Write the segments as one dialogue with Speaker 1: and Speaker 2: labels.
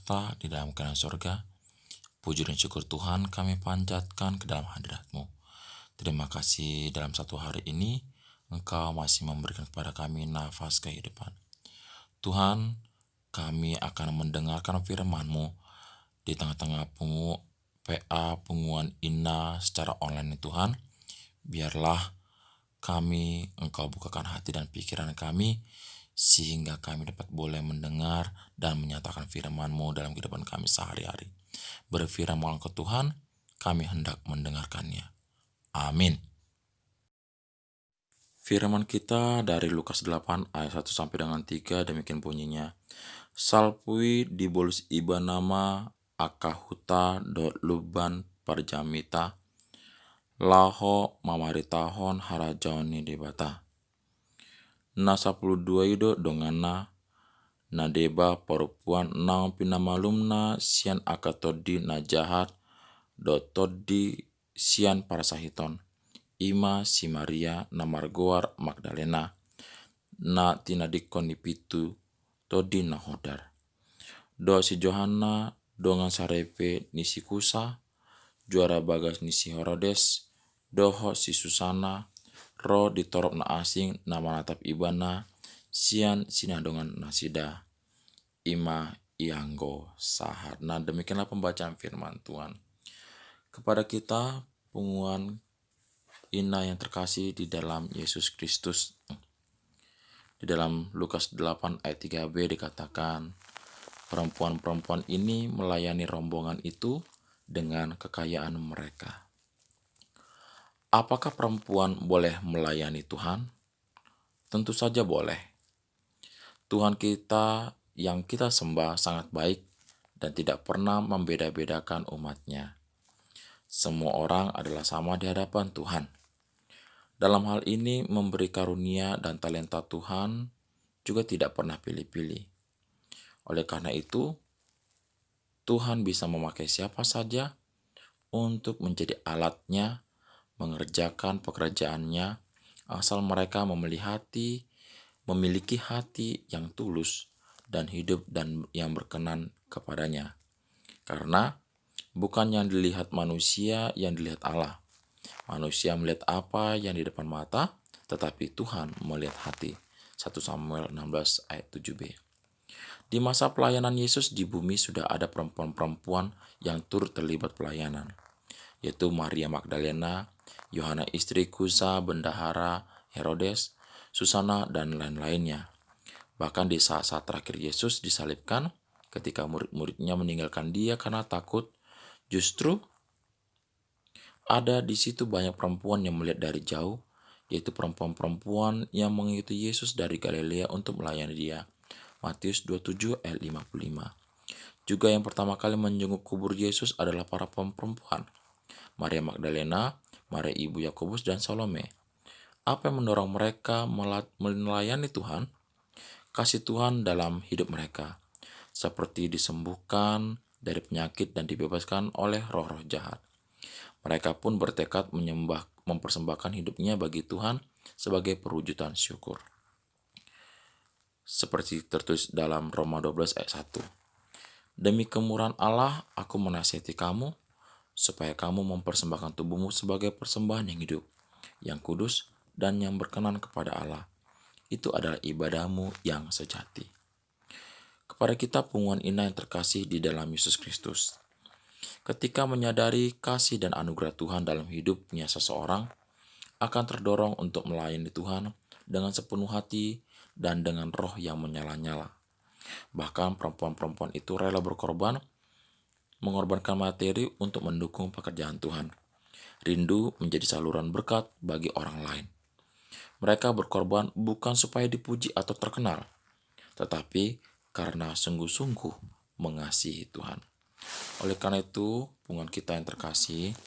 Speaker 1: serta di dalam kerajaan surga. Puji dan syukur Tuhan kami panjatkan ke dalam hadirat-Mu. Terima kasih dalam satu hari ini Engkau masih memberikan kepada kami nafas kehidupan. Tuhan, kami akan mendengarkan firman-Mu di tengah-tengah penguan Ina secara online Tuhan. Biarlah kami Engkau bukakan hati dan pikiran kami sehingga kami dapat boleh mendengar dan menyatakan firman-Mu dalam kehidupan kami sehari-hari. Berfirman ke Tuhan, kami hendak mendengarkannya. Amin. Firman kita dari Lukas 8 ayat 1 sampai dengan 3 demikian bunyinya. Salpui dibolus iba nama akahuta dot luban parjamita laho mamaritahon harajoni debata. Na 12 ido dongana na deba perempuan nang pinamalumna sian akatodi na jahat todi sian parasahiton. Ima si Maria na margoar Magdalena na tinadikon nipitu todi na hodar. Do si Johanna dongan sarepe nisi kusa juara bagas nisi Herodes doho si Susana ro ditorop na asing na manatap ibana sian sinadongan nasida ima ianggo sahat. Nah, demikianlah pembacaan firman Tuhan. Kepada kita punguan Ina yang terkasih di dalam Yesus Kristus. Di dalam Lukas 8 ayat 3b dikatakan, perempuan-perempuan ini melayani rombongan itu dengan kekayaan mereka. Apakah perempuan boleh melayani Tuhan? Tentu saja boleh. Tuhan kita yang kita sembah sangat baik dan tidak pernah membeda-bedakan umatnya. Semua orang adalah sama di hadapan Tuhan. Dalam hal ini memberi karunia dan talenta Tuhan juga tidak pernah pilih-pilih. Oleh karena itu, Tuhan bisa memakai siapa saja untuk menjadi alatnya mengerjakan pekerjaannya asal mereka memiliki hati yang tulus dan hidup dan yang berkenan kepadanya. Karena bukan yang dilihat manusia yang dilihat Allah. Manusia melihat apa yang di depan mata, tetapi Tuhan melihat hati. 1 Samuel 16 ayat 7b. Di masa pelayanan Yesus di bumi sudah ada perempuan-perempuan yang turut terlibat pelayanan, yaitu Maria Magdalena, Yohana istri Kusa, bendahara Herodes, Susana, dan lain-lainnya. Bahkan di saat-saat terakhir Yesus disalibkan, ketika murid-muridnya meninggalkan dia karena takut, justru ada di situ banyak perempuan yang melihat dari jauh, yaitu perempuan-perempuan yang mengikuti Yesus dari Galilea untuk melayani dia. Matius 27 ayat 55. Juga yang pertama kali menjenguk kubur Yesus adalah para perempuan. Maria Magdalena, Maria ibu Yakobus, dan Salome. Apa yang mendorong mereka melayani Tuhan? Kasih Tuhan dalam hidup mereka, seperti disembuhkan dari penyakit dan dibebaskan oleh roh-roh jahat. Mereka pun bertekad mempersembahkan hidupnya bagi Tuhan sebagai perwujudan syukur. Seperti tertulis dalam Roma 12 ayat 1. Demi kemurahan Allah, aku menasihati kamu, supaya kamu mempersembahkan tubuhmu sebagai persembahan yang hidup, yang kudus, dan yang berkenan kepada Allah. Itu adalah ibadahmu yang sejati. Kepada kita punguan Ina yang terkasih di dalam Yesus Kristus. Ketika menyadari kasih dan anugerah Tuhan dalam hidupnya seseorang, akan terdorong untuk melayani Tuhan dengan sepenuh hati dan dengan roh yang menyala-nyala. Bahkan perempuan-perempuan itu rela mengorbankan materi untuk mendukung pekerjaan Tuhan. Rindu menjadi saluran berkat bagi orang lain. Mereka berkorban bukan supaya dipuji atau terkenal, tetapi karena sungguh-sungguh mengasihi Tuhan. Oleh karena itu, punguan kita yang terkasih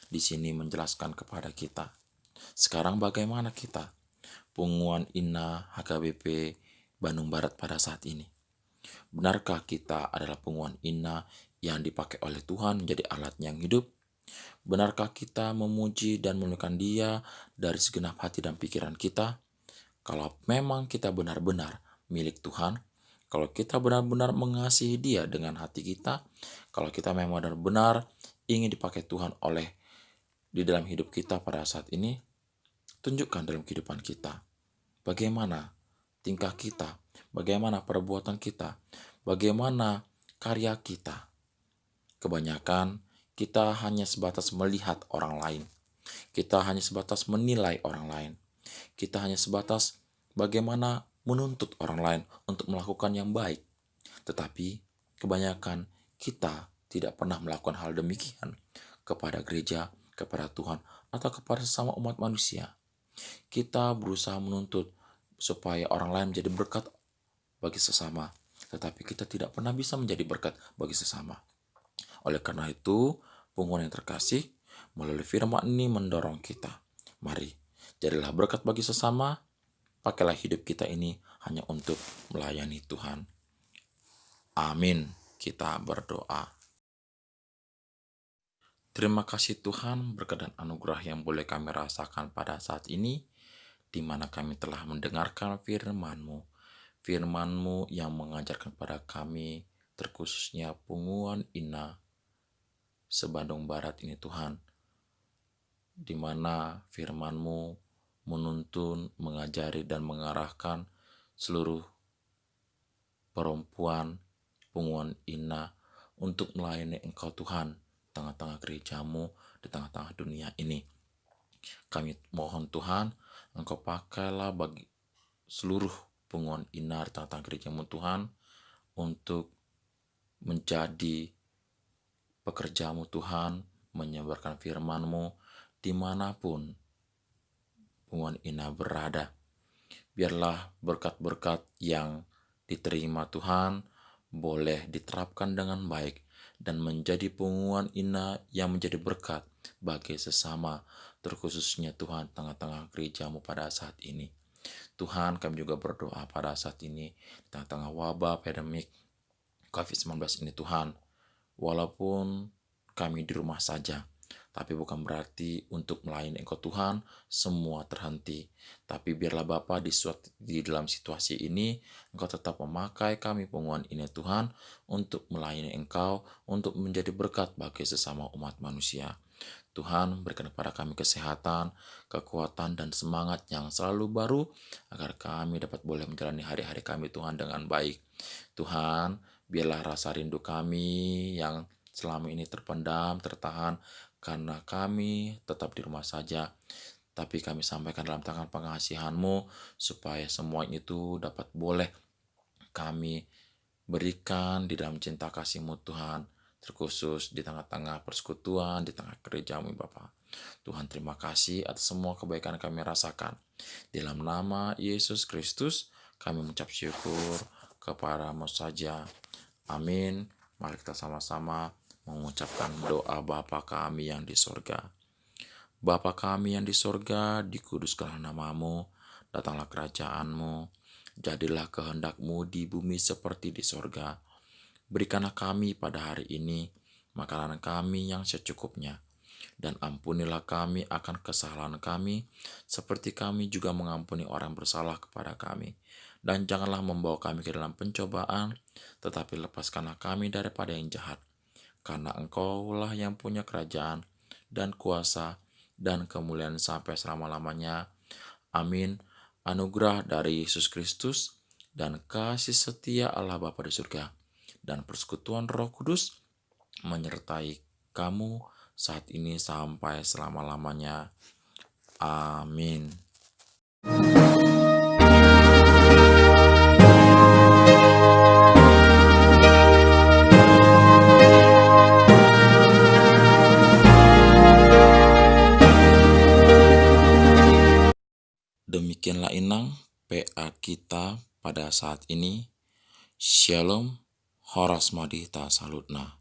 Speaker 1: di sini menjelaskan kepada kita. Sekarang bagaimana kita? Punguan Ina HKBP Bandung Barat pada saat ini. Benarkah kita adalah punguan Ina yang dipakai oleh Tuhan menjadi alatnya yang hidup? Benarkah kita memuji dan memuliakan Dia dari segenap hati dan pikiran kita? Kalau memang kita benar-benar milik Tuhan, Kalau kita benar-benar mengasihi Dia dengan hati kita, kalau kita memang benar-benar ingin dipakai Tuhan di dalam hidup kita pada saat ini, tunjukkan dalam kehidupan kita. Bagaimana tingkah kita, bagaimana perbuatan kita, bagaimana karya kita. Kebanyakan kita hanya sebatas melihat orang lain. Kita hanya sebatas menilai orang lain. Kita hanya sebatas bagaimana menuntut orang lain untuk melakukan yang baik. Tetapi kebanyakan kita tidak pernah melakukan hal demikian kepada gereja, kepada Tuhan, atau kepada sesama umat manusia. Kita berusaha menuntut supaya orang lain menjadi berkat bagi sesama, tetapi kita tidak pernah bisa menjadi berkat bagi sesama. Oleh karena itu, penghuni yang terkasih, melalui firman ini mendorong kita. Mari, jadilah berkat bagi sesama, pakailah hidup kita ini hanya untuk melayani Tuhan. Amin. Kita berdoa. Terima kasih Tuhan berkat dan anugerah yang boleh kami rasakan pada saat ini, di mana kami telah mendengarkan firman-Mu. Firman-Mu yang mengajarkan pada kami, terkhususnya Punguan Inna se-Bandung Barat ini Tuhan, di mana firman-Mu menuntun, mengajari, dan mengarahkan seluruh perempuan Punguan Inna untuk melayani Engkau Tuhan, di tengah-tengah gereja-Mu, di tengah-tengah dunia ini. Kami mohon Tuhan, Engkau pakailah bagi seluruh Punguan Inna di tengah-tengah gereja-Mu Tuhan, untuk menjadi pekerja-Mu Tuhan, menyebarkan firman-Mu dimanapun Punguan Inna berada. Biarlah berkat-berkat yang diterima Tuhan boleh diterapkan dengan baik dan menjadi Punguan Inna yang menjadi berkat bagi sesama, terkhususnya Tuhan tengah-tengah gereja-Mu pada saat ini. Tuhan, kami juga berdoa pada saat ini di tengah-tengah wabah pandemik COVID-19 ini Tuhan. Walaupun kami di rumah saja, tapi bukan berarti untuk melayani Engkau Tuhan semua terhenti. Tapi biarlah Bapa di dalam situasi ini Engkau tetap memakai kami Punguan ini Tuhan untuk melayani Engkau, untuk menjadi berkat bagi sesama umat manusia. Tuhan, berikan kepada kami kesehatan, kekuatan, dan semangat yang selalu baru agar kami dapat boleh menjalani hari-hari kami Tuhan dengan baik. Tuhan, biarlah rasa rindu kami yang selama ini terpendam, tertahan, karena kami tetap di rumah saja. Tapi kami sampaikan dalam tangan pengasihan-Mu, supaya semua itu dapat boleh kami berikan di dalam cinta kasih-Mu Tuhan, terkhusus di tengah-tengah persekutuan, di tengah gereja-Mu Bapa. Tuhan, terima kasih atas semua kebaikan yang kami rasakan. Di dalam nama Yesus Kristus, kami mengucap syukur kepada-Mu saja. Amin. Mari kita sama-sama mengucapkan doa Bapa kami yang di sorga. Bapa kami yang di sorga, dikuduskanlah nama-Mu, datanglah kerajaan-Mu, jadilah kehendak-Mu di bumi seperti di sorga. Berikanlah kami pada hari ini makanan kami yang secukupnya, dan ampunilah kami akan kesalahan kami, seperti kami juga mengampuni orang bersalah kepada kami. Dan janganlah membawa kami ke dalam pencobaan, tetapi lepaskanlah kami daripada yang jahat. Karena Engkaulah yang punya kerajaan, dan kuasa, dan kemuliaan sampai selama-lamanya. Amin. Anugerah dari Yesus Kristus, dan kasih setia Allah Bapa di surga, dan persekutuan Roh Kudus menyertai kamu saat ini sampai selama-lamanya. Amin. Demikianlah inang PA kita pada saat ini. Shalom, Horas Madita Salutna.